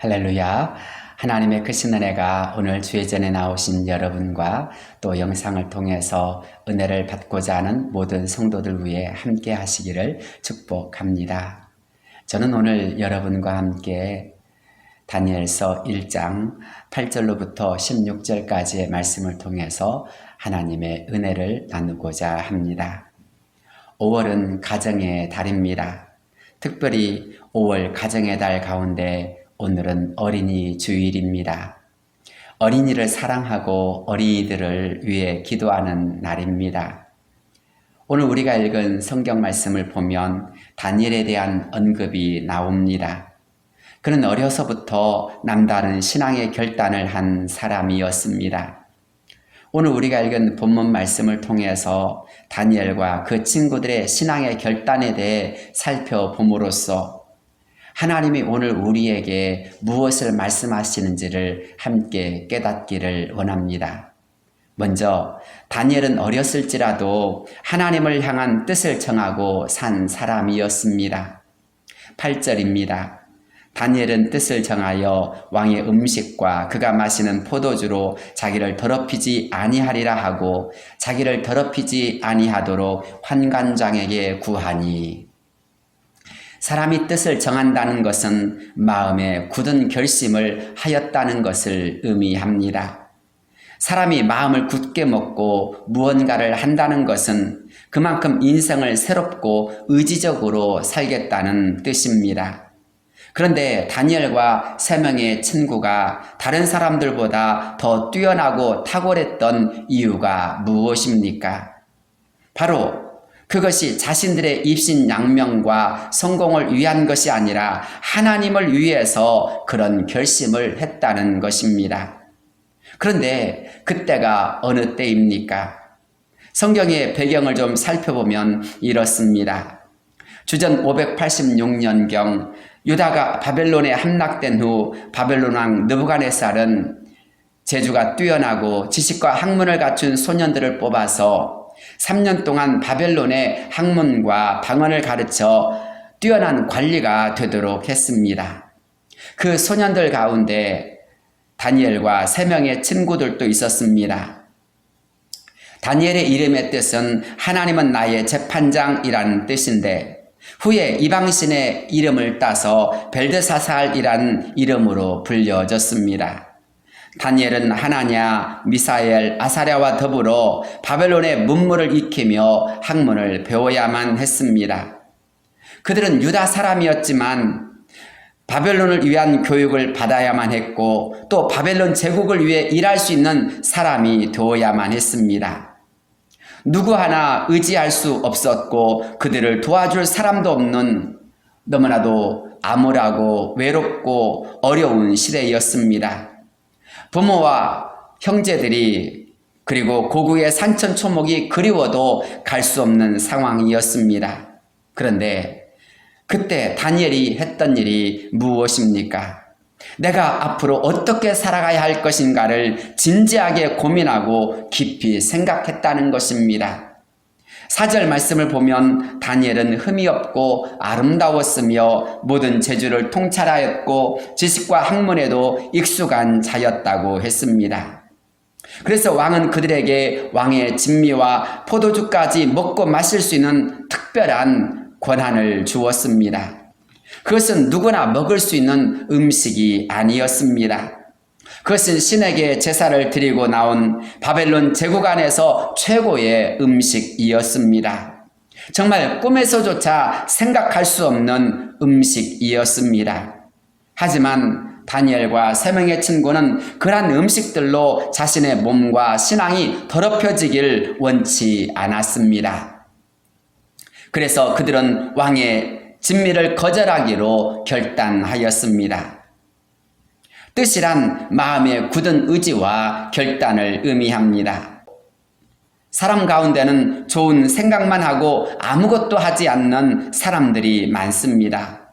할렐루야. 하나님의 크신 은혜가 오늘 주의 전에 나오신 여러분과 또 영상을 통해서 은혜를 받고자 하는 모든 성도들 위해 함께 하시기를 축복합니다. 저는 오늘 여러분과 함께 다니엘서 1장 8절로부터 16절까지의 말씀을 통해서 하나님의 은혜를 나누고자 합니다. 5월은 가정의 달입니다. 특별히 5월 가정의 달 가운데 오늘은 어린이 주일입니다. 어린이를 사랑하고 어린이들을 위해 기도하는 날입니다. 오늘 우리가 읽은 성경 말씀을 보면 다니엘에 대한 언급이 나옵니다. 그는 어려서부터 남다른 신앙의 결단을 한 사람이었습니다. 오늘 우리가 읽은 본문 말씀을 통해서 다니엘과 그 친구들의 신앙의 결단에 대해 살펴봄으로써 하나님이 오늘 우리에게 무엇을 말씀하시는지를 함께 깨닫기를 원합니다. 먼저 다니엘은 어렸을지라도 하나님을 향한 뜻을 정하고 산 사람이었습니다. 8절입니다. 다니엘은 뜻을 정하여 왕의 음식과 그가 마시는 포도주로 자기를 더럽히지 아니하리라 하고 자기를 더럽히지 아니하도록 환관장에게 구하니. 사람이 뜻을 정한다는 것은 마음에 굳은 결심을 하였다는 것을 의미합니다. 사람이 마음을 굳게 먹고 무언가를 한다는 것은 그만큼 인생을 새롭고 의지적으로 살겠다는 뜻입니다. 그런데 다니엘과 3명의 친구가 다른 사람들보다 더 뛰어나고 탁월했던 이유가 무엇입니까? 바로 그것이 자신들의 입신양명과 성공을 위한 것이 아니라 하나님을 위해서 그런 결심을 했다는 것입니다. 그런데 그때가 어느 때입니까? 성경의 배경을 좀 살펴보면 이렇습니다. 주전 586년경 유다가 바벨론에 함락된 후 바벨론 왕 느부갓네살은 재주가 뛰어나고 지식과 학문을 갖춘 소년들을 뽑아서 3년 동안 바벨론의 학문과 방언을 가르쳐 뛰어난 관리가 되도록 했습니다. 그 소년들 가운데 다니엘과 3명의 친구들도 있었습니다. 다니엘의 이름의 뜻은 하나님은 나의 재판장이라는 뜻인데 후에 이방신의 이름을 따서 벨드사살이라는 이름으로 불려졌습니다. 다니엘은 하나냐, 미사엘, 아사랴와 더불어 바벨론의 문물을 익히며 학문을 배워야만 했습니다. 그들은 유다 사람이었지만 바벨론을 위한 교육을 받아야만 했고 또 바벨론 제국을 위해 일할 수 있는 사람이 되어야만 했습니다. 누구 하나 의지할 수 없었고 그들을 도와줄 사람도 없는 너무나도 암울하고 외롭고 어려운 시대였습니다. 부모와 형제들이 그리고 고국의 산천초목이 그리워도 갈 수 없는 상황이었습니다. 그런데 그때 다니엘이 했던 일이 무엇입니까? 내가 앞으로 어떻게 살아가야 할 것인가를 진지하게 고민하고 깊이 생각했다는 것입니다. 4절 말씀을 보면 다니엘은 흠이 없고 아름다웠으며 모든 재주를 통찰하였고 지식과 학문에도 익숙한 자였다고 했습니다. 그래서 왕은 그들에게 왕의 진미와 포도주까지 먹고 마실 수 있는 특별한 권한을 주었습니다. 그것은 누구나 먹을 수 있는 음식이 아니었습니다. 그것은 신에게 제사를 드리고 나온 바벨론 제국 안에서 최고의 음식이었습니다. 정말 꿈에서조차 생각할 수 없는 음식이었습니다. 하지만 다니엘과 3명의 친구는 그러한 음식들로 자신의 몸과 신앙이 더럽혀지길 원치 않았습니다. 그래서 그들은 왕의 진미를 거절하기로 결단하였습니다. 뜻이란 마음의 굳은 의지와 결단을 의미합니다. 사람 가운데는 좋은 생각만 하고 아무것도 하지 않는 사람들이 많습니다.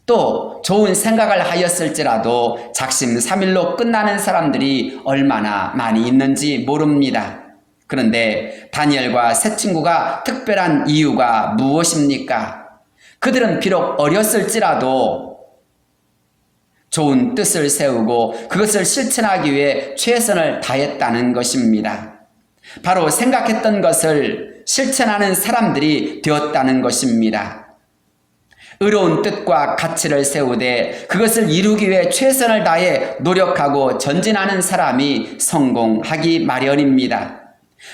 또 좋은 생각을 하였을지라도 작심삼일로 끝나는 사람들이 얼마나 많이 있는지 모릅니다. 그런데 다니엘과 세 친구가 특별한 이유가 무엇입니까? 그들은 비록 어렸을지라도 좋은 뜻을 세우고 그것을 실천하기 위해 최선을 다했다는 것입니다. 바로 생각했던 것을 실천하는 사람들이 되었다는 것입니다. 의로운 뜻과 가치를 세우되 그것을 이루기 위해 최선을 다해 노력하고 전진하는 사람이 성공하기 마련입니다.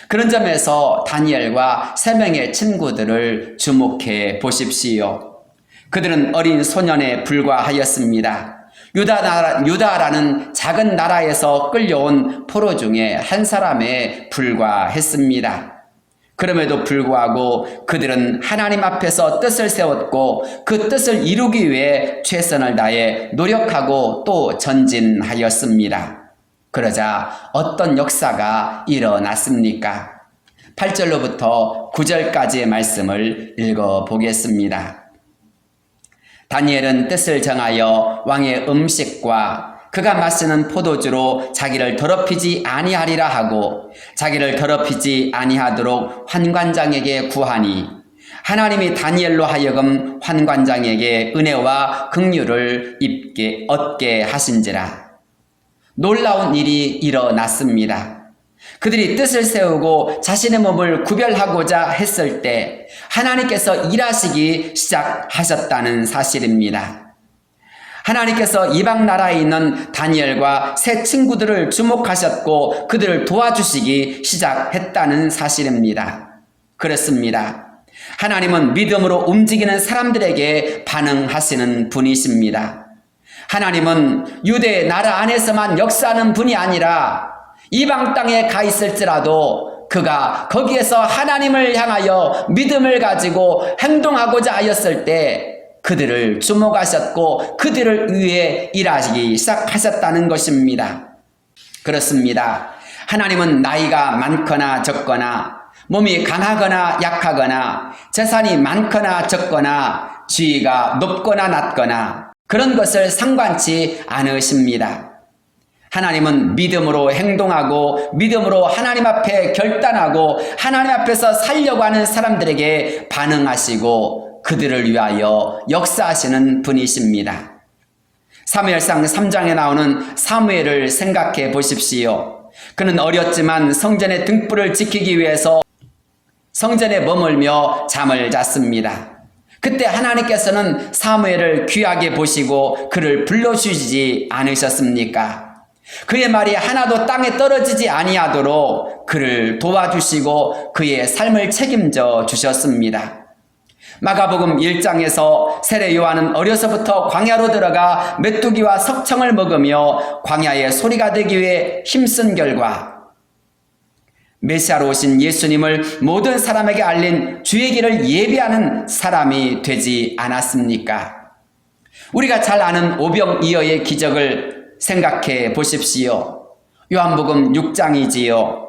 그런 점에서 다니엘과 3명의 친구들을 주목해 보십시오. 그들은 어린 소년에 불과하였습니다. 유다라는 작은 나라에서 끌려온 포로 중에 한 사람에 불과했습니다. 그럼에도 불구하고 그들은 하나님 앞에서 뜻을 세웠고 그 뜻을 이루기 위해 최선을 다해 노력하고 또 전진하였습니다. 그러자 어떤 역사가 일어났습니까? 8절로부터 9절까지의 말씀을 읽어보겠습니다. 다니엘은 뜻을 정하여 왕의 음식과 그가 마시는 포도주로 자기를 더럽히지 아니하리라 하고 자기를 더럽히지 아니하도록 환관장에게 구하니 하나님이 다니엘로 하여금 환관장에게 은혜와 긍휼을 얻게 하신지라. 놀라운 일이 일어났습니다. 그들이 뜻을 세우고 자신의 몸을 구별하고자 했을 때 하나님께서 일하시기 시작하셨다는 사실입니다. 하나님께서 이방 나라에 있는 다니엘과 세 친구들을 주목하셨고 그들을 도와주시기 시작했다는 사실입니다. 그렇습니다. 하나님은 믿음으로 움직이는 사람들에게 반응하시는 분이십니다. 하나님은 유대 나라 안에서만 역사하는 분이 아니라 이방 땅에 가 있을지라도 그가 거기에서 하나님을 향하여 믿음을 가지고 행동하고자 하였을 때 그들을 주목하셨고 그들을 위해 일하시기 시작하셨다는 것입니다. 그렇습니다. 하나님은 나이가 많거나 적거나 몸이 강하거나 약하거나 재산이 많거나 적거나 지위가 높거나 낮거나 그런 것을 상관치 않으십니다. 하나님은 믿음으로 행동하고 믿음으로 하나님 앞에 결단하고 하나님 앞에서 살려고 하는 사람들에게 반응하시고 그들을 위하여 역사하시는 분이십니다. 사무엘상 3장에 나오는 사무엘을 생각해 보십시오. 그는 어렸지만 성전의 등불을 지키기 위해서 성전에 머물며 잠을 잤습니다. 그때 하나님께서는 사무엘을 귀하게 보시고 그를 불러주시지 않으셨습니까? 그의 말이 하나도 땅에 떨어지지 아니하도록 그를 도와주시고 그의 삶을 책임져 주셨습니다. 마가복음 1장에서 세례 요한은 어려서부터 광야로 들어가 메뚜기와 석청을 먹으며 광야의 소리가 되기 위해 힘쓴 결과 메시아로 오신 예수님을 모든 사람에게 알린 주의 길을 예비하는 사람이 되지 않았습니까? 우리가 잘 아는 오병이어의 기적을 생각해 보십시오. 요한복음 6장이지요.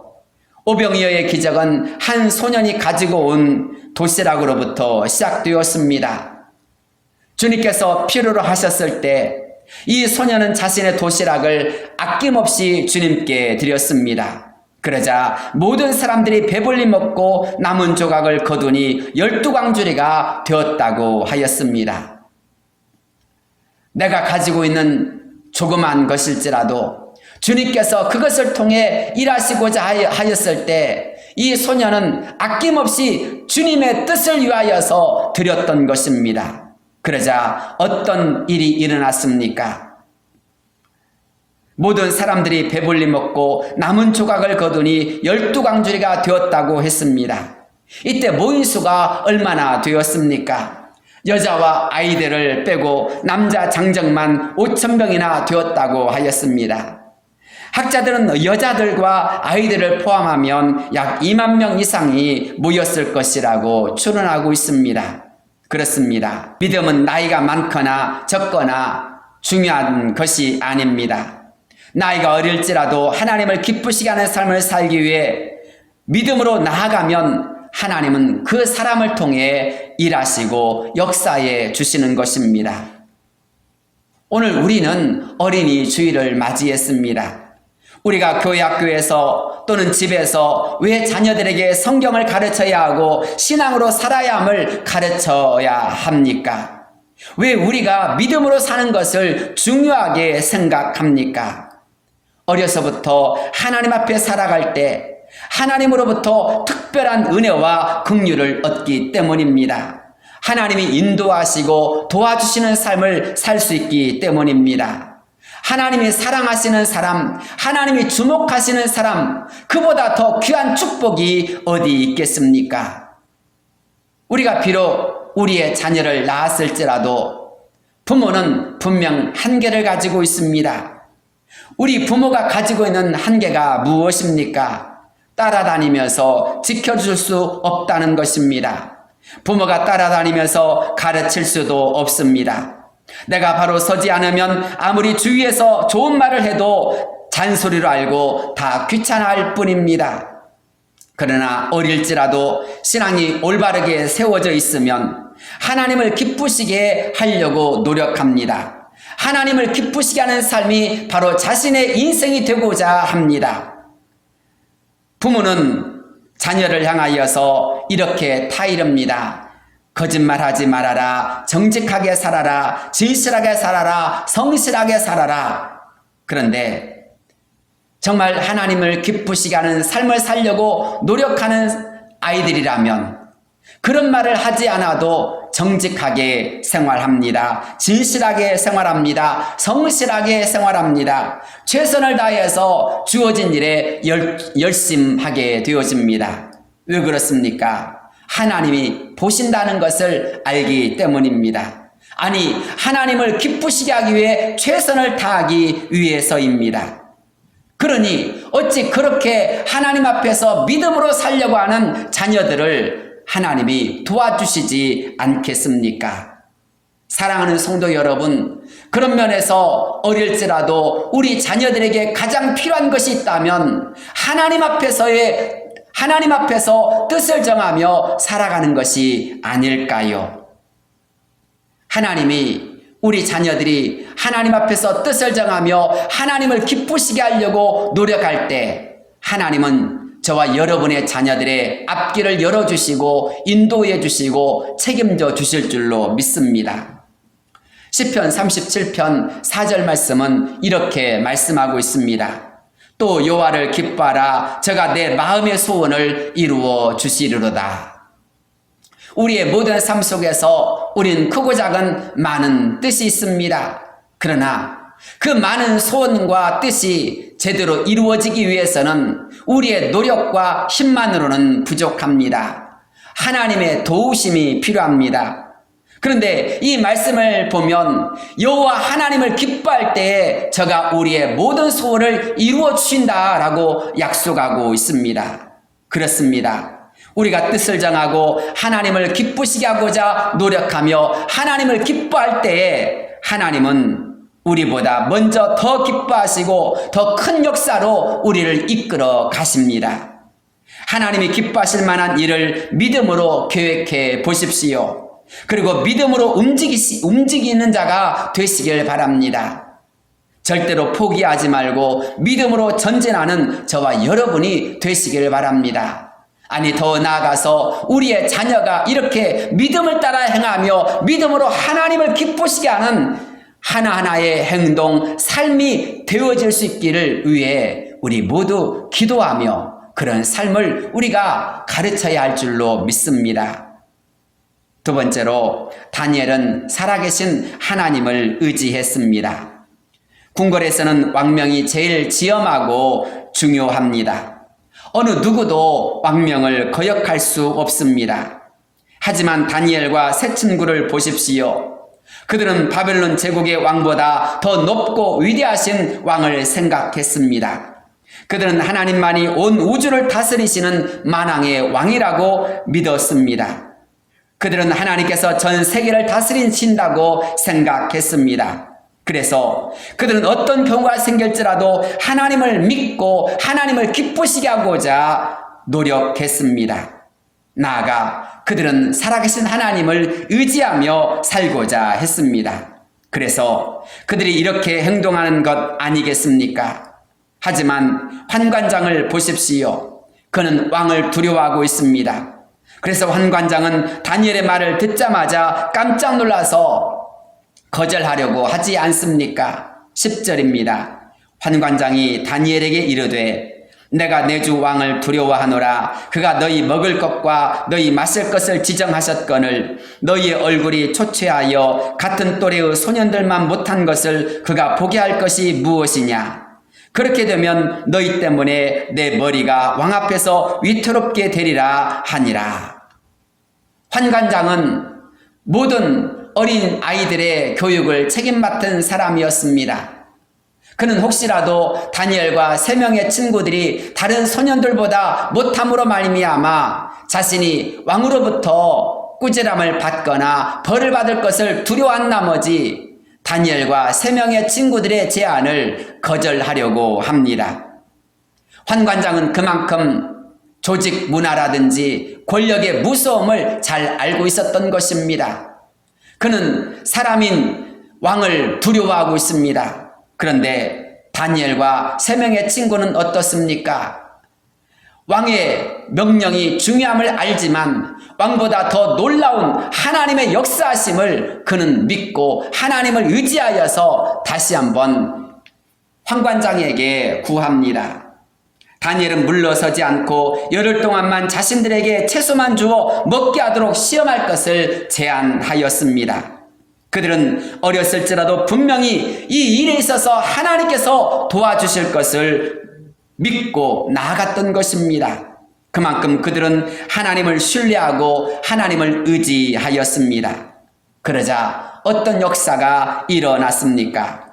오병이어의 기적은 한 소년이 가지고 온 도시락으로부터 시작되었습니다. 주님께서 필요로 하셨을 때 이 소년은 자신의 도시락을 아낌없이 주님께 드렸습니다. 그러자 모든 사람들이 배불리 먹고 남은 조각을 거두니 12광주리가 되었다고 하였습니다. 내가 가지고 있는 조그만 것일지라도 주님께서 그것을 통해 일하시고자 하였을 때 이 소년은 아낌없이 주님의 뜻을 위하여서 드렸던 것입니다. 그러자 어떤 일이 일어났습니까? 모든 사람들이 배불리 먹고 남은 조각을 거두니 12광주리가 되었다고 했습니다. 이때 모인 수가 얼마나 되었습니까? 여자와 아이들을 빼고 남자 장정만 5,000명이나 되었다고 하였습니다. 학자들은 여자들과 아이들을 포함하면 약 2만 명 이상이 모였을 것이라고 추론하고 있습니다. 그렇습니다. 믿음은 나이가 많거나 적거나 중요한 것이 아닙니다. 나이가 어릴지라도 하나님을 기쁘시게 하는 삶을 살기 위해 믿음으로 나아가면 하나님은 그 사람을 통해 일하시고 역사해 주시는 것입니다. 오늘 우리는 어린이 주일을 맞이했습니다. 우리가 교회 학교에서 또는 집에서 왜 자녀들에게 성경을 가르쳐야 하고 신앙으로 살아야 함을 가르쳐야 합니까? 왜 우리가 믿음으로 사는 것을 중요하게 생각합니까? 어려서부터 하나님 앞에 살아갈 때 하나님으로부터 특별한 은혜와 긍휼을 얻기 때문입니다. 하나님이 인도하시고 도와주시는 삶을 살 수 있기 때문입니다. 하나님이 사랑하시는 사람, 하나님이 주목하시는 사람, 그보다 더 귀한 축복이 어디 있겠습니까? 우리가 비록 우리의 자녀를 낳았을지라도 부모는 분명 한계를 가지고 있습니다. 우리 부모가 가지고 있는 한계가 무엇입니까? 따라다니면서 지켜줄 수 없다는 것입니다. 부모가 따라다니면서 가르칠 수도 없습니다. 내가 바로 서지 않으면 아무리 주위에서 좋은 말을 해도 잔소리로 알고 다 귀찮아할 뿐입니다. 그러나 어릴지라도 신앙이 올바르게 세워져 있으면 하나님을 기쁘시게 하려고 노력합니다. 하나님을 기쁘시게 하는 삶이 바로 자신의 인생이 되고자 합니다. 부모는 자녀를 향하여서 이렇게 타이릅니다. 거짓말하지 말아라, 정직하게 살아라, 진실하게 살아라, 성실하게 살아라. 그런데 정말 하나님을 기쁘시게 하는 삶을 살려고 노력하는 아이들이라면 그런 말을 하지 않아도 정직하게 생활합니다. 진실하게 생활합니다. 성실하게 생활합니다. 최선을 다해서 주어진 일에 열심하게 되어집니다. 왜 그렇습니까? 하나님이 보신다는 것을 알기 때문입니다. 아니, 하나님을 기쁘시게 하기 위해 최선을 다하기 위해서입니다. 그러니 어찌 그렇게 하나님 앞에서 믿음으로 살려고 하는 자녀들을 하나님이 도와주시지 않겠습니까? 사랑하는 성도 여러분, 그런 면에서 어릴지라도 우리 자녀들에게 가장 필요한 것이 있다면 하나님 앞에서 뜻을 정하며 살아가는 것이 아닐까요? 하나님이 우리 자녀들이 하나님 앞에서 뜻을 정하며 하나님을 기쁘시게 하려고 노력할 때 하나님은 저와 여러분의 자녀들의 앞길을 열어주시고 인도해 주시고 책임져 주실 줄로 믿습니다. 시편 37편 4절 말씀은 이렇게 말씀하고 있습니다. 또 여호와를 기뻐하라. 저가 내 마음의 소원을 이루어 주시리로다. 우리의 모든 삶 속에서 우린 크고 작은 많은 뜻이 있습니다. 그러나 그 많은 소원과 뜻이 제대로 이루어지기 위해서는 우리의 노력과 힘만으로는 부족합니다. 하나님의 도우심이 필요합니다. 그런데 이 말씀을 보면 여호와 하나님을 기뻐할 때에 저가 우리의 모든 소원을 이루어 주신다라고 약속하고 있습니다. 그렇습니다. 우리가 뜻을 정하고 하나님을 기쁘시게 하고자 노력하며 하나님을 기뻐할 때에 하나님은 우리보다 먼저 더 기뻐하시고 더 큰 역사로 우리를 이끌어 가십니다. 하나님이 기뻐하실 만한 일을 믿음으로 계획해 보십시오. 그리고 믿음으로 움직이는 자가 되시길 바랍니다. 절대로 포기하지 말고 믿음으로 전진하는 저와 여러분이 되시길 바랍니다. 아니, 더 나아가서 우리의 자녀가 이렇게 믿음을 따라 행하며 믿음으로 하나님을 기쁘시게 하는 하나하나의 행동, 삶이 되어질 수 있기를 위해 우리 모두 기도하며 그런 삶을 우리가 가르쳐야 할 줄로 믿습니다. 두 번째로 다니엘은 살아계신 하나님을 의지했습니다. 궁궐에서는 왕명이 제일 지엄하고 중요합니다. 어느 누구도 왕명을 거역할 수 없습니다. 하지만 다니엘과 세 친구를 보십시오. 그들은 바벨론 제국의 왕보다 더 높고 위대하신 왕을 생각했습니다. 그들은 하나님만이 온 우주를 다스리시는 만왕의 왕이라고 믿었습니다. 그들은 하나님께서 전 세계를 다스리신다고 생각했습니다. 그래서 그들은 어떤 경우가 생길지라도 하나님을 믿고 하나님을 기쁘시게 하고자 노력했습니다. 나아가 그들은 살아계신 하나님을 의지하며 살고자 했습니다. 그래서 그들이 이렇게 행동하는 것 아니겠습니까? 하지만 환관장을 보십시오. 그는 왕을 두려워하고 있습니다. 그래서 환관장은 다니엘의 말을 듣자마자 깜짝 놀라서 거절하려고 하지 않습니까? 10절입니다. 환관장이 다니엘에게 이르되 내가 내 주 왕을 두려워하노라. 그가 너희 먹을 것과 너희 마실 것을 지정하셨거늘 너희의 얼굴이 초췌하여 같은 또래의 소년들만 못한 것을 그가 보게 할 것이 무엇이냐. 그렇게 되면 너희 때문에 내 머리가 왕 앞에서 위태롭게 되리라 하니라. 환관장은 모든 어린 아이들의 교육을 책임 맡은 사람이었습니다. 그는 혹시라도 다니엘과 3명의 친구들이 다른 소년들보다 못함으로 말미암아 자신이 왕으로부터 꾸지람을 받거나 벌을 받을 것을 두려워한 나머지 다니엘과 3명의 친구들의 제안을 거절하려고 합니다. 환관장은 그만큼 조직 문화라든지 권력의 무서움을 잘 알고 있었던 것입니다. 그는 사람인 왕을 두려워하고 있습니다. 그런데 다니엘과 3명의 친구는 어떻습니까? 왕의 명령이 중요함을 알지만 왕보다 더 놀라운 하나님의 역사하심을 그는 믿고 하나님을 의지하여서 다시 한번 환관장에게 구합니다. 다니엘은 물러서지 않고 열흘 동안만 자신들에게 채소만 주어 먹게 하도록 시험할 것을 제안하였습니다. 그들은 어렸을지라도 분명히 이 일에 있어서 하나님께서 도와주실 것을 믿고 나아갔던 것입니다. 그만큼 그들은 하나님을 신뢰하고 하나님을 의지하였습니다. 그러자 어떤 역사가 일어났습니까?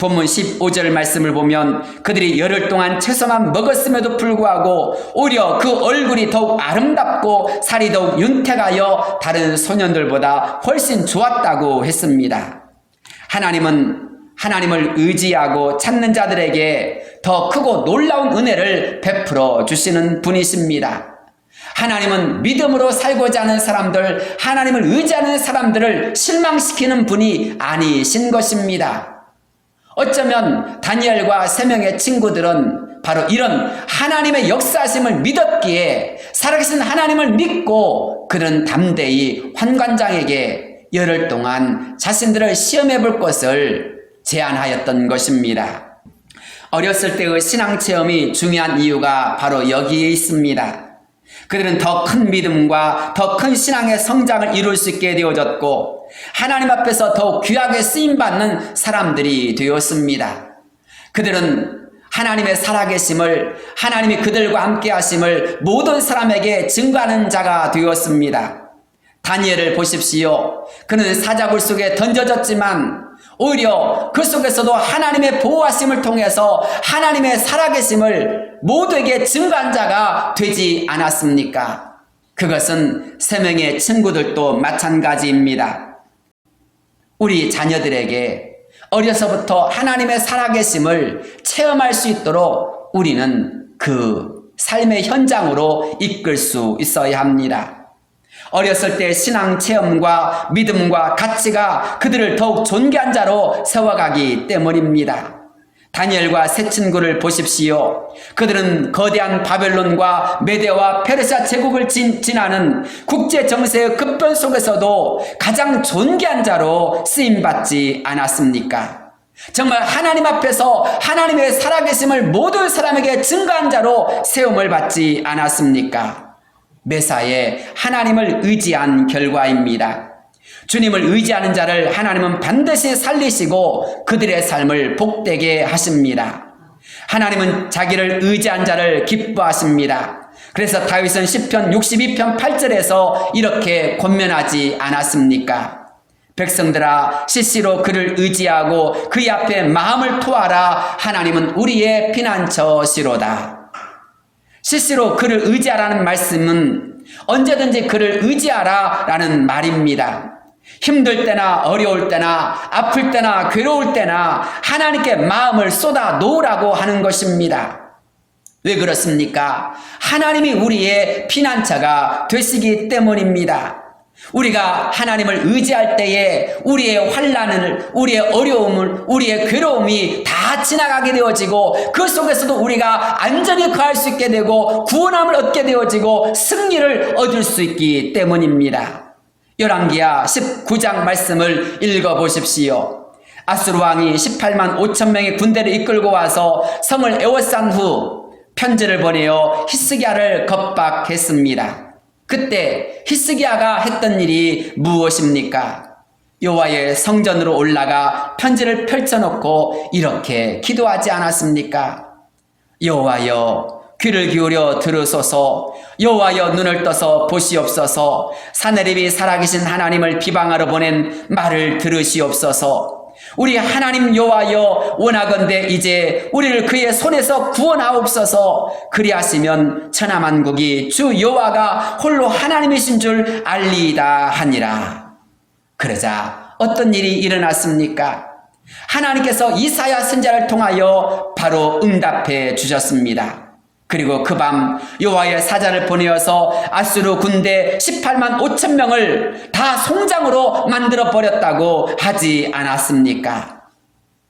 본문 15절 말씀을 보면 그들이 열흘 동안 채소만 먹었음에도 불구하고 오히려 그 얼굴이 더욱 아름답고 살이 더욱 윤택하여 다른 소년들보다 훨씬 좋았다고 했습니다. 하나님은 하나님을 의지하고 찾는 자들에게 더 크고 놀라운 은혜를 베풀어 주시는 분이십니다. 하나님은 믿음으로 살고자 하는 사람들, 하나님을 의지하는 사람들을 실망시키는 분이 아니신 것입니다. 어쩌면 다니엘과 3명의 친구들은 바로 이런 하나님의 역사하심을 믿었기에 살아계신 하나님을 믿고 그들은 담대히 환관장에게 열흘 동안 자신들을 시험해 볼 것을 제안하였던 것입니다. 어렸을 때의 신앙체험이 중요한 이유가 바로 여기에 있습니다. 그들은 더 큰 믿음과 더 큰 신앙의 성장을 이룰 수 있게 되어졌고 하나님 앞에서 더욱 귀하게 쓰임받는 사람들이 되었습니다. 그들은 하나님의 살아계심을, 하나님이 그들과 함께 하심을 모든 사람에게 증거하는 자가 되었습니다. 다니엘을 보십시오. 그는 사자굴 속에 던져졌지만 오히려 그 속에서도 하나님의 보호하심을 통해서 하나님의 살아계심을 모두에게 증거한 자가 되지 않았습니까? 그것은 3명의 친구들도 마찬가지입니다. 우리 자녀들에게 어려서부터 하나님의 살아계심을 체험할 수 있도록 우리는 그 삶의 현장으로 이끌 수 있어야 합니다. 어렸을 때 신앙 체험과 믿음과 가치가 그들을 더욱 존귀한 자로 세워가기 때문입니다. 다니엘과 세 친구를 보십시오. 그들은 거대한 바벨론과 메대와 페르시아 제국을 지나는 국제 정세의 급변 속에서도 가장 존귀한 자로 쓰임받지 않았습니까? 정말 하나님 앞에서 하나님의 살아계심을 모든 사람에게 증거한 자로 세움을 받지 않았습니까? 매사에 하나님을 의지한 결과입니다. 주님을 의지하는 자를 하나님은 반드시 살리시고 그들의 삶을 복되게 하십니다. 하나님은 자기를 의지한 자를 기뻐하십니다. 그래서 다윗은 시편 62편 8절에서 이렇게 권면하지 않았습니까? 백성들아 시시로 그를 의지하고 그의 앞에 마음을 토하라. 하나님은 우리의 피난처시로다. 시시로 그를 의지하라는 말씀은 언제든지 그를 의지하라 라는 말입니다. 힘들 때나 어려울 때나 아플 때나 괴로울 때나 하나님께 마음을 쏟아 놓으라고 하는 것입니다. 왜 그렇습니까? 하나님이 우리의 피난처가 되시기 때문입니다. 우리가 하나님을 의지할 때에 우리의 환난을, 우리의 어려움을, 우리의 괴로움이 다 지나가게 되어지고 그 속에서도 우리가 안전히 거할 수 있게 되고 구원함을 얻게 되어지고 승리를 얻을 수 있기 때문입니다. 열왕기하 19장 말씀을 읽어보십시오. 아수르 왕이 18만 5천 명의 군대를 이끌고 와서 성을 에워싼 후 편지를 보내어 히스기야를 겁박했습니다. 그때 히스기야가 했던 일이 무엇입니까? 여호와의 성전으로 올라가 편지를 펼쳐놓고 이렇게 기도하지 않았습니까? 여호와여, 귀를 기울여 들으소서. 여호와여, 눈을 떠서 보시옵소서. 사내립이 살아계신 하나님을 비방하러 보낸 말을 들으시옵소서. 우리 하나님 여호와여, 원하건대 이제 우리를 그의 손에서 구원하옵소서. 그리하시면 천하만국이 주 여호와가 홀로 하나님이신 줄 알리이다 하니라. 그러자 어떤 일이 일어났습니까? 하나님께서 이사야 선지자를 통하여 바로 응답해 주셨습니다. 그리고 그 밤 여호와의 사자를 보내어서 아수르 군대 18만 5천 명을 다 송장으로 만들어 버렸다고 하지 않았습니까?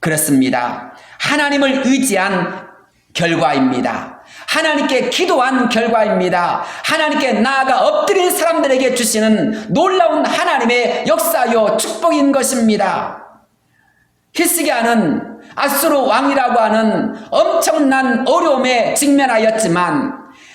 그렇습니다. 하나님을 의지한 결과입니다. 하나님께 기도한 결과입니다. 하나님께 나아가 엎드린 사람들에게 주시는 놀라운 하나님의 역사요 축복인 것입니다. 히스기야는 아수르 왕이라고 하는 엄청난 어려움에 직면하였지만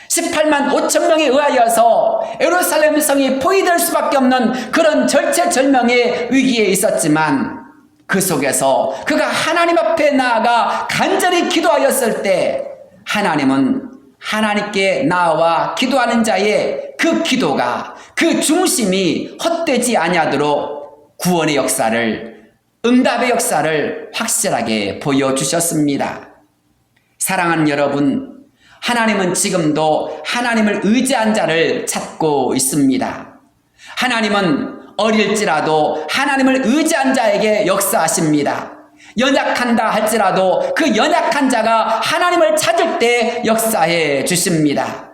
18만 5천 명에 의하여서 예루살렘 성이 포위될 수밖에 없는 그런 절체절명의 위기에 있었지만 그 속에서 그가 하나님 앞에 나아가 간절히 기도하였을 때 하나님은 하나님께 나와 기도하는 자의 그 기도가 그 중심이 헛되지 아니하도록 구원의 역사를, 응답의 역사를 확실하게 보여주셨습니다. 사랑하는 여러분, 하나님은 지금도 하나님을 의지한 자를 찾고 있습니다. 하나님은 어릴지라도 하나님을 의지한 자에게 역사하십니다. 연약한다 할지라도 그 연약한 자가 하나님을 찾을 때 역사해 주십니다.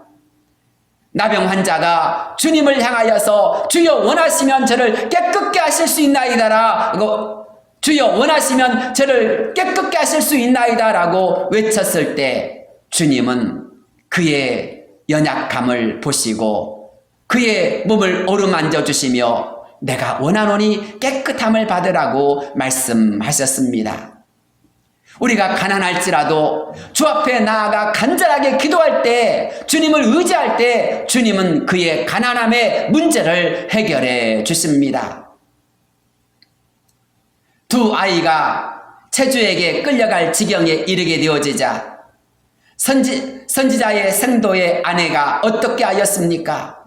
나병 환자가 주님을 향하여서 주여 원하시면 저를 깨끗게 하실 수 있나이다라, 주여 원하시면 저를 깨끗게 하실 수 있나이다라고 외쳤을 때 주님은 그의 연약함을 보시고 그의 몸을 어루만져 주시며 내가 원하노니 깨끗함을 받으라고 말씀하셨습니다. 우리가 가난할지라도 주 앞에 나아가 간절하게 기도할 때, 주님을 의지할 때 주님은 그의 가난함의 문제를 해결해 주십니다. 두 아이가 체주에게 끌려갈 지경에 이르게 되어지자 선지자의 생도의 아내가 어떻게 하였습니까?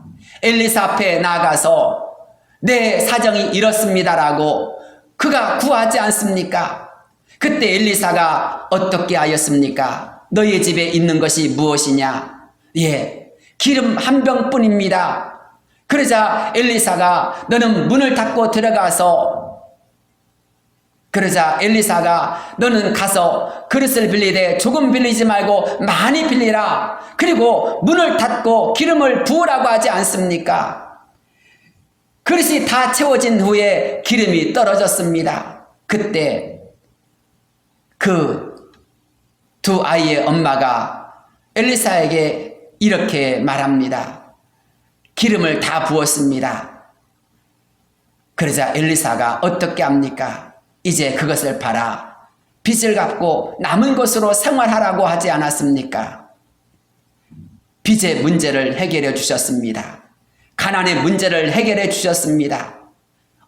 엘리사 앞에 나아가서 내 사정이 이렇습니다라고 그가 구하지 않습니까? 그때 엘리사가 어떻게 하였습니까? 너희 집에 있는 것이 무엇이냐? 예, 기름 한 병뿐입니다. 그러자 엘리사가 너는 문을 닫고 들어가서 너는 가서 그릇을 빌리되 조금 빌리지 말고 많이 빌리라. 그리고 문을 닫고 기름을 부으라고 하지 않습니까? 그릇이 다 채워진 후에 기름이 떨어졌습니다. 그때 그 두 아이의 엄마가 엘리사에게 이렇게 말합니다. 기름을 다 부었습니다. 그러자 엘리사가 어떻게 합니까? 이제 그것을 팔아 빚을 갚고 남은 것으로 생활하라고 하지 않았습니까? 빚의 문제를 해결해 주셨습니다. 가난의 문제를 해결해 주셨습니다.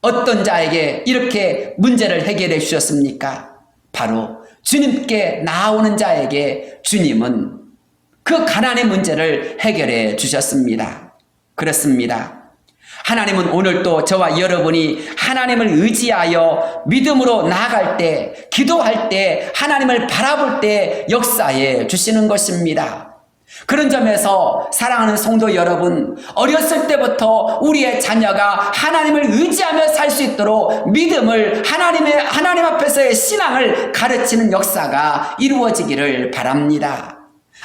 어떤 자에게 이렇게 문제를 해결해 주셨습니까? 바로 주님께 나아오는 자에게 주님은 그 가난의 문제를 해결해 주셨습니다. 그렇습니다. 하나님은 오늘도 저와 여러분이 하나님을 의지하여 믿음으로 나아갈 때, 기도할 때, 하나님을 바라볼 때 역사해 주시는 것입니다. 그런 점에서 사랑하는 성도 여러분, 어렸을 때부터 우리의 자녀가 하나님을 의지하며 살 수 있도록 믿음을, 하나님 앞에서의 신앙을 가르치는 역사가 이루어지기를 바랍니다.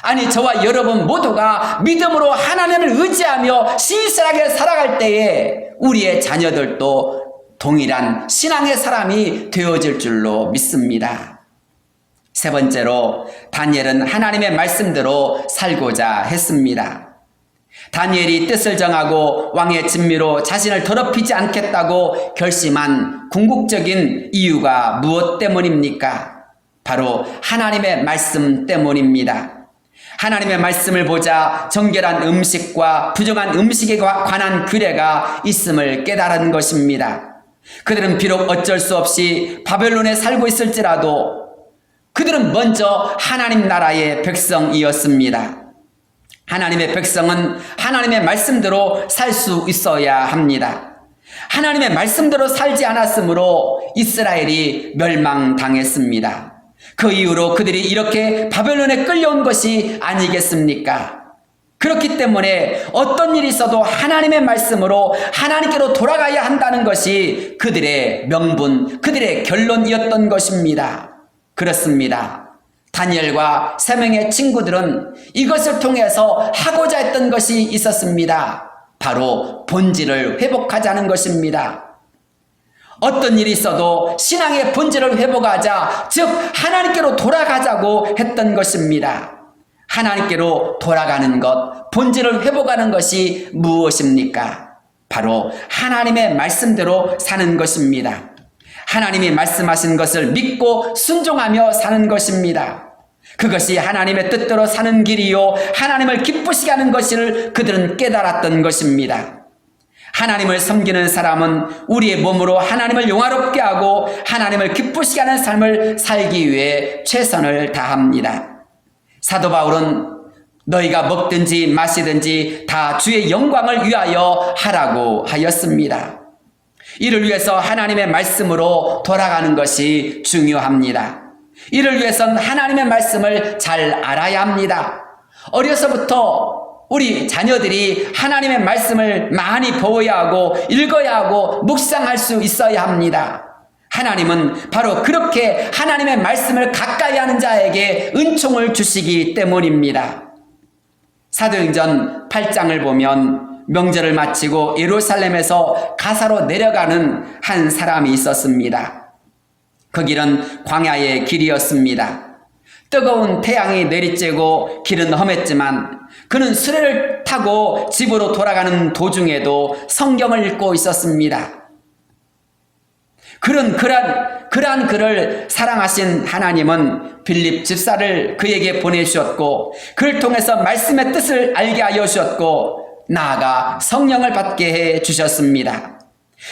아니, 저와 여러분 모두가 믿음으로 하나님을 의지하며 신실하게 살아갈 때에 우리의 자녀들도 동일한 신앙의 사람이 되어질 줄로 믿습니다. 세 번째로 다니엘은 하나님의 말씀대로 살고자 했습니다. 다니엘이 뜻을 정하고 왕의 진미로 자신을 더럽히지 않겠다고 결심한 궁극적인 이유가 무엇 때문입니까? 바로 하나님의 말씀 때문입니다. 하나님의 말씀을 보자 정결한 음식과 부정한 음식에 관한 규례가 있음을 깨달은 것입니다. 그들은 비록 어쩔 수 없이 바벨론에 살고 있을지라도 그들은 먼저 하나님 나라의 백성이었습니다. 하나님의 백성은 하나님의 말씀대로 살 수 있어야 합니다. 하나님의 말씀대로 살지 않았으므로 이스라엘이 멸망당했습니다. 그 이후로 그들이 이렇게 바벨론에 끌려온 것이 아니겠습니까? 그렇기 때문에 어떤 일이 있어도 하나님의 말씀으로 하나님께로 돌아가야 한다는 것이 그들의 명분, 그들의 결론이었던 것입니다. 그렇습니다. 다니엘과 세 명의 친구들은 이것을 통해서 하고자 했던 것이 있었습니다. 바로 본질을 회복하자는 것입니다. 어떤 일이 있어도 신앙의 본질을 회복하자, 즉 하나님께로 돌아가자고 했던 것입니다. 하나님께로 돌아가는 것, 본질을 회복하는 것이 무엇입니까? 바로 하나님의 말씀대로 사는 것입니다. 하나님이 말씀하신 것을 믿고 순종하며 사는 것입니다. 그것이 하나님의 뜻대로 사는 길이요 하나님을 기쁘시게 하는 것을 그들은 깨달았던 것입니다. 하나님을 섬기는 사람은 우리의 몸으로 하나님을 영화롭게 하고 하나님을 기쁘시게 하는 삶을 살기 위해 최선을 다합니다. 사도 바울은 너희가 먹든지 마시든지 다 주의 영광을 위하여 하라고 하였습니다. 이를 위해서 하나님의 말씀으로 돌아가는 것이 중요합니다. 이를 위해서는 하나님의 말씀을 잘 알아야 합니다. 어려서부터 우리 자녀들이 하나님의 말씀을 많이 배워야 하고 읽어야 하고 묵상할 수 있어야 합니다. 하나님은 바로 그렇게 하나님의 말씀을 가까이 하는 자에게 은총을 주시기 때문입니다. 사도행전 8장을 보면 명절을 마치고 예루살렘에서 가사로 내려가는 한 사람이 있었습니다. 그 길은 광야의 길이었습니다. 뜨거운 태양이 내리쬐고 길은 험했지만 그는 수레를 타고 집으로 돌아가는 도중에도 성경을 읽고 있었습니다. 그러한 그를 사랑하신 하나님은 빌립 집사를 그에게 보내주셨고 그를 통해서 말씀의 뜻을 알게 하여 주셨고 나아가 성령을 받게 해 주셨습니다.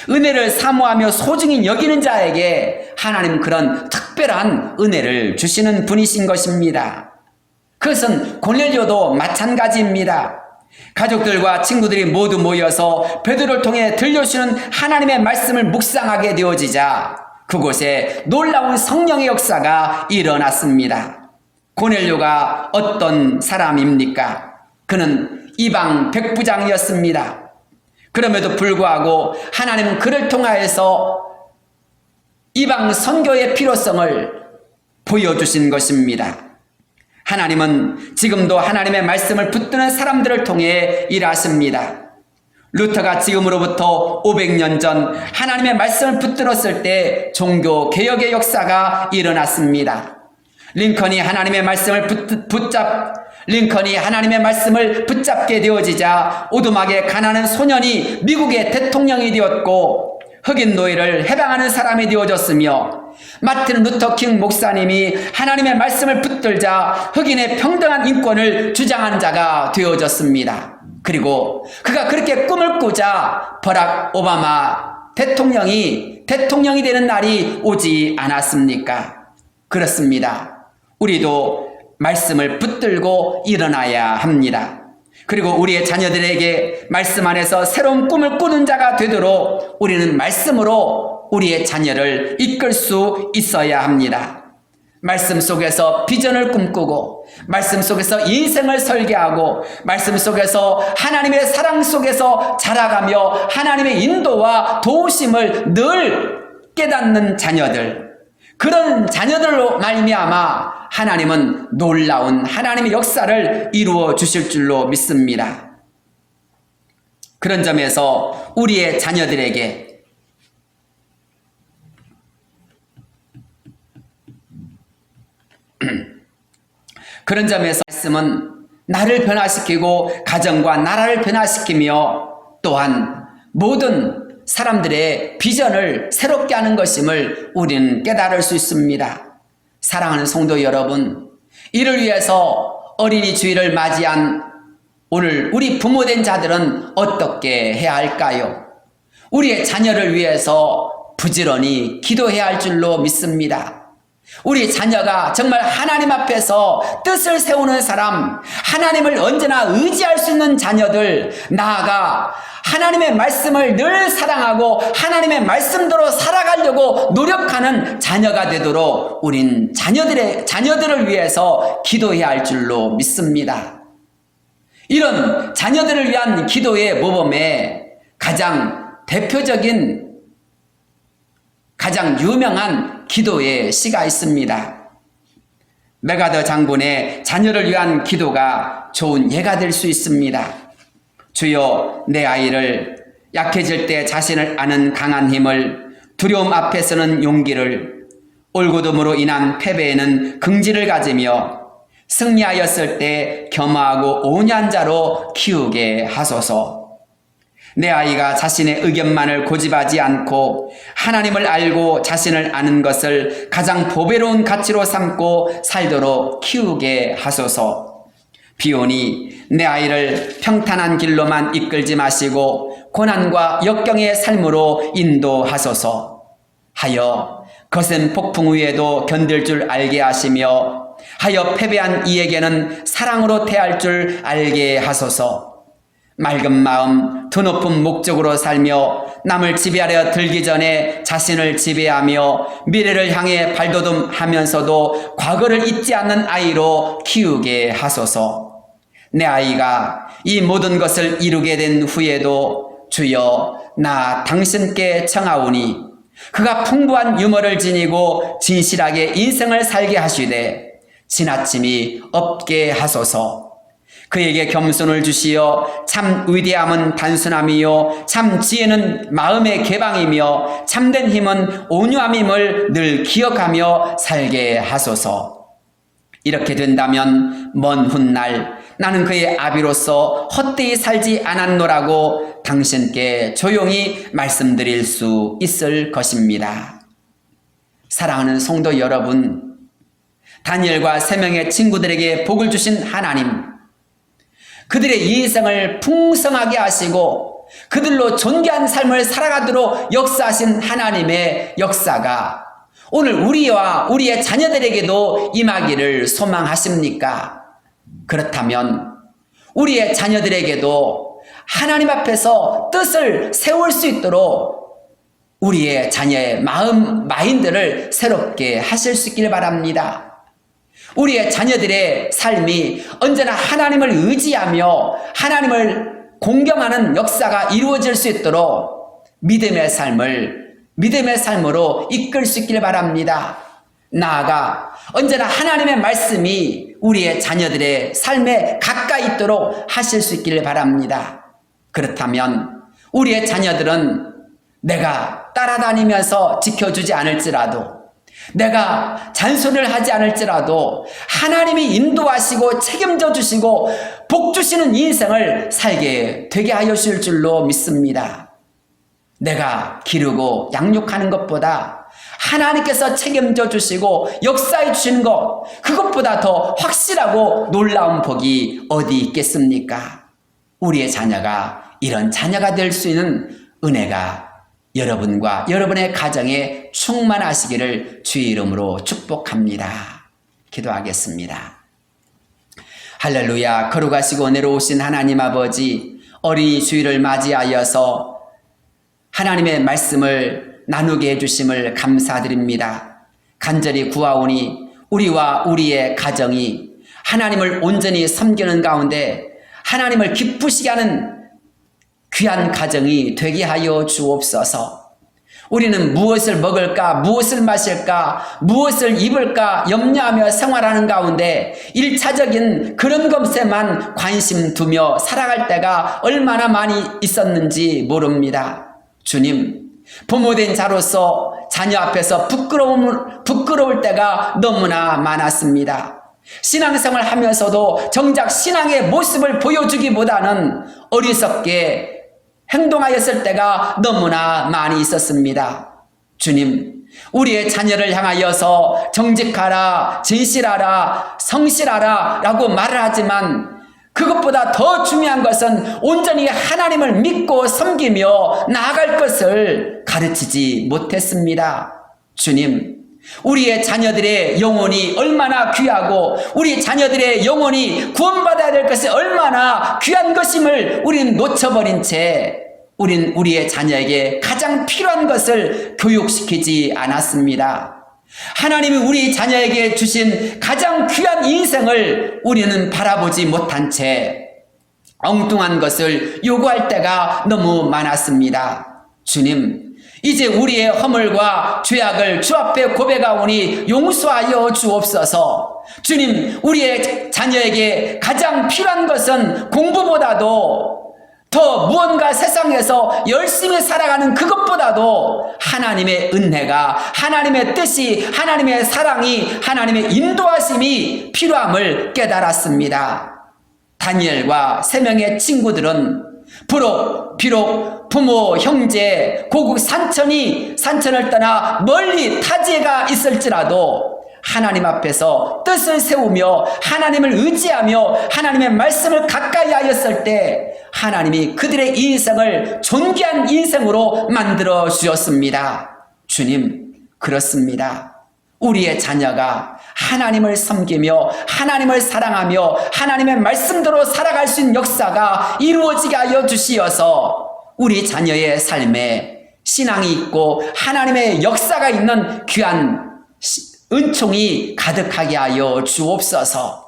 은혜를 사모하며 소중히 여기는 자에게 하나님 그런 특별한 은혜를 주시는 분이신 것입니다. 그것은 고넬료도 마찬가지입니다. 가족들과 친구들이 모두 모여서 베드로를 통해 들려주시는 하나님의 말씀을 묵상하게 되어지자 그곳에 놀라운 성령의 역사가 일어났습니다. 고넬료가 어떤 사람입니까? 그는 이방 백부장이었습니다. 그럼에도 불구하고 하나님은 그를 통하여서 이방 선교의 필요성을 보여주신 것입니다. 하나님은 지금도 하나님의 말씀을 붙드는 사람들을 통해 일하십니다. 루터가 지금으로부터 500년 전 하나님의 말씀을 붙들었을 때 종교 개혁의 역사가 일어났습니다. 링컨이 하나님의 말씀을 붙잡게 되어지자 오두막에 가난한 소년이 미국의 대통령이 되었고 흑인 노예를 해방하는 사람이 되어졌으며 마틴 루터 킹 목사님이 하나님의 말씀을 붙들자 흑인의 평등한 인권을 주장한 자가 되어졌습니다. 그리고 그가 그렇게 꿈을 꾸자 버락 오바마 대통령이 되는 날이 오지 않았습니까? 그렇습니다. 우리도 말씀을 붙들고 일어나야 합니다. 그리고 우리의 자녀들에게 말씀 안에서 새로운 꿈을 꾸는 자가 되도록 우리는 말씀으로 우리의 자녀를 이끌 수 있어야 합니다. 말씀 속에서 비전을 꿈꾸고 말씀 속에서 인생을 설계하고 말씀 속에서 하나님의 사랑 속에서 자라가며 하나님의 인도와 도우심을 늘 깨닫는 자녀들, 그런 자녀들로 말미암아 하나님은 놀라운 하나님의 역사를 이루어 주실 줄로 믿습니다. 그런 점에서 우리의 자녀들에게 말씀은 나를 변화시키고 가정과 나라를 변화시키며 또한 모든 사람들의 비전을 새롭게 하는 것임을 우리는 깨달을 수 있습니다. 사랑하는 성도 여러분, 이를 위해서 어린이 주일을 맞이한 오늘 우리 부모된 자들은 어떻게 해야 할까요? 우리의 자녀를 위해서 부지런히 기도해야 할 줄로 믿습니다. 우리 자녀가 정말 하나님 앞에서 뜻을 세우는 사람, 하나님을 언제나 의지할 수 있는 자녀들, 나아가 하나님의 말씀을 늘 사랑하고 하나님의 말씀대로 살아가려고 노력하는 자녀가 되도록 우린 자녀들을 위해서 기도해야 할 줄로 믿습니다. 이런 자녀들을 위한 기도의 모범에 가장 대표적인 가장 유명한 기도의 시가 있습니다. 메가더 장군의 자녀를 위한 기도가 좋은 예가 될 수 있습니다. 주여, 내 아이를 약해질 때 자신을 아는 강한 힘을, 두려움 앞에서는 용기를, 올고둠으로 인한 패배에는 긍지를 가지며 승리하였을 때 겸허하고 온유한 자로 키우게 하소서. 내 아이가 자신의 의견만을 고집하지 않고 하나님을 알고 자신을 아는 것을 가장 보배로운 가치로 삼고 살도록 키우게 하소서. 비오니 내 아이를 평탄한 길로만 이끌지 마시고 고난과 역경의 삶으로 인도하소서. 하여 거센 폭풍 위에도 견딜 줄 알게 하시며 하여 패배한 이에게는 사랑으로 대할 줄 알게 하소서. 맑은 마음, 드높은 목적으로 살며 남을 지배하려 들기 전에 자신을 지배하며 미래를 향해 발돋움하면서도 과거를 잊지 않는 아이로 키우게 하소서. 내 아이가 이 모든 것을 이루게 된 후에도 주여, 나 당신께 청하오니 그가 풍부한 유머를 지니고 진실하게 인생을 살게 하시되 지나침이 없게 하소서. 그에게 겸손을 주시어 참 위대함은 단순함이요 참 지혜는 마음의 개방이며 참된 힘은 온유함임을 늘 기억하며 살게 하소서. 이렇게 된다면 먼 훗날 나는 그의 아비로서 헛되이 살지 않았노라고 당신께 조용히 말씀드릴 수 있을 것입니다. 사랑하는 성도 여러분, 다니엘과 3명의 친구들에게 복을 주신 하나님, 그들의 인생을 풍성하게 하시고 그들로 존귀한 삶을 살아가도록 역사하신 하나님의 역사가 오늘 우리와 우리의 자녀들에게도 임하기를 소망하십니까? 그렇다면 우리의 자녀들에게도 하나님 앞에서 뜻을 세울 수 있도록 우리의 자녀의 마음, 마인드를 새롭게 하실 수 있길 바랍니다. 우리의 자녀들의 삶이 언제나 하나님을 의지하며 하나님을 공경하는 역사가 이루어질 수 있도록 믿음의 삶으로 이끌 수 있길 바랍니다. 나아가 언제나 하나님의 말씀이 우리의 자녀들의 삶에 가까이 있도록 하실 수 있기를 바랍니다. 그렇다면 우리의 자녀들은 내가 따라다니면서 지켜주지 않을지라도, 내가 잔소리를 하지 않을지라도 하나님이 인도하시고 책임져 주시고 복 주시는 인생을 살게 되게 하여 주실 줄로 믿습니다. 내가 기르고 양육하는 것보다 하나님께서 책임져 주시고 역사해 주시는 것, 그것보다 더 확실하고 놀라운 복이 어디 있겠습니까? 우리의 자녀가 이런 자녀가 될 수 있는 은혜가 여러분과 여러분의 가정에 충만하시기를 주의 이름으로 축복합니다. 기도하겠습니다. 할렐루야. 거룩하시고 은혜로우신 하나님 아버지, 어린이 주일을 맞이하여서 하나님의 말씀을 나누게 해주심을 감사드립니다. 간절히 구하오니 우리와 우리의 가정이 하나님을 온전히 섬기는 가운데 하나님을 기쁘시게 하는 귀한 가정이 되게 하여 주옵소서. 우리는 무엇을 먹을까, 무엇을 마실까, 무엇을 입을까 염려하며 생활하는 가운데 1차적인 그런 것에만 관심 두며 살아갈 때가 얼마나 많이 있었는지 모릅니다. 주님, 부모된 자로서 자녀 앞에서 부끄러울 때가 너무나 많았습니다. 신앙생활 하면서도 정작 신앙의 모습을 보여주기보다는 어리석게 행동하였을 때가 너무나 많이 있었습니다. 주님, 우리의 자녀를 향하여서 정직하라, 진실하라, 성실하라 라고 말을 하지만 그것보다 더 중요한 것은 온전히 하나님을 믿고 섬기며 나아갈 것을 가르치지 못했습니다. 주님, 우리의 자녀들의 영혼이 얼마나 귀하고 우리 자녀들의 영혼이 구원받아야 될 것이 얼마나 귀한 것임을 우리는 놓쳐버린 채 우린 우리의 자녀에게 가장 필요한 것을 교육시키지 않았습니다. 하나님이 우리 자녀에게 주신 가장 귀한 인생을 우리는 바라보지 못한 채 엉뚱한 것을 요구할 때가 너무 많았습니다. 주님, 이제 우리의 허물과 죄악을 주 앞에 고백하오니 용서하여 주옵소서. 주님, 우리의 자녀에게 가장 필요한 것은 공부보다도 더 무언가 세상에서 열심히 살아가는 그것보다도 하나님의 은혜가, 하나님의 뜻이, 하나님의 사랑이, 하나님의 인도하심이 필요함을 깨달았습니다. 다니엘과 3명의 친구들은 비록 부모, 형제, 고국 산천을 떠나 멀리 타지가 있을지라도 하나님 앞에서 뜻을 세우며 하나님을 의지하며 하나님의 말씀을 가까이 하였을 때 하나님이 그들의 인생을 존귀한 인생으로 만들어 주셨습니다. 주님, 그렇습니다. 우리의 자녀가 하나님을 섬기며 하나님을 사랑하며 하나님의 말씀대로 살아갈 수 있는 역사가 이루어지게 하여 주시어서 우리 자녀의 삶에 신앙이 있고 하나님의 역사가 있는 귀한 은총이 가득하게 하여 주옵소서.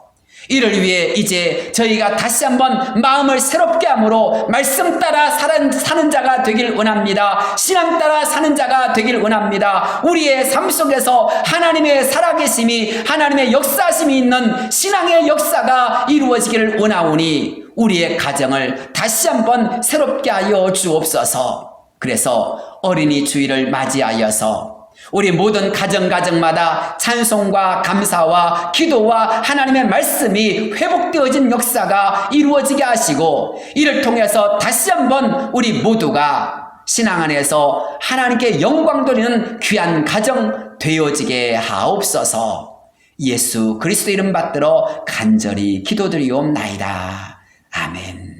이를 위해 이제 저희가 다시 한번 마음을 새롭게 함으로 말씀 따라 사는 자가 되길 원합니다. 신앙 따라 사는 자가 되길 원합니다. 우리의 삶 속에서 하나님의 살아계심이, 하나님의 역사심이 있는 신앙의 역사가 이루어지기를 원하오니 우리의 가정을 다시 한번 새롭게 하여 주옵소서. 그래서 어린이 주일을 맞이하여서 우리 모든 가정마다 찬송과 감사와 기도와 하나님의 말씀이 회복되어진 역사가 이루어지게 하시고 이를 통해서 다시 한번 우리 모두가 신앙 안에서 하나님께 영광 돌리는 귀한 가정 되어지게 하옵소서. 예수 그리스도 이름 받들어 간절히 기도드리옵나이다. 아멘.